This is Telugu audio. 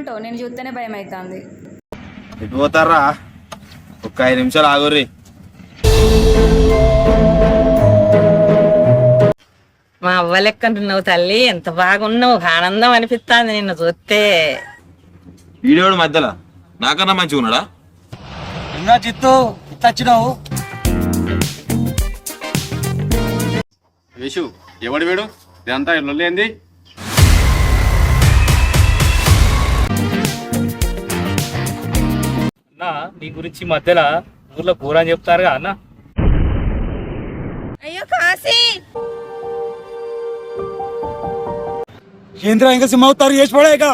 ఉంటావు? నేను చూస్తేనే భయం అవుతుంది. ఎటు పోతారా? ఒక 5 నిమిషాలు ఆగుర్రి. మా అవ్వ లెక్కంటున్నావు తల్లి, ఎంత బాగున్నావు, ఆనందం అనిపిస్తుంది నిన్ను చూస్తే. వీడియోడు మధ్యలో నాకన్నా మంచిగా ఉన్నాడా? ఇంకా చిత్తు వచ్చినావు. వేషు ఎవడు వీడు? ఇదంతా లొల్లేంది? అన్నా నీ గురించి మధ్యలో ఊర్లో పూరా చెప్తారుగా అన్న. అయ్యో కాశీ, కేంద్ర ఇంకా సింహ అవుతారు చేసి పడేగా.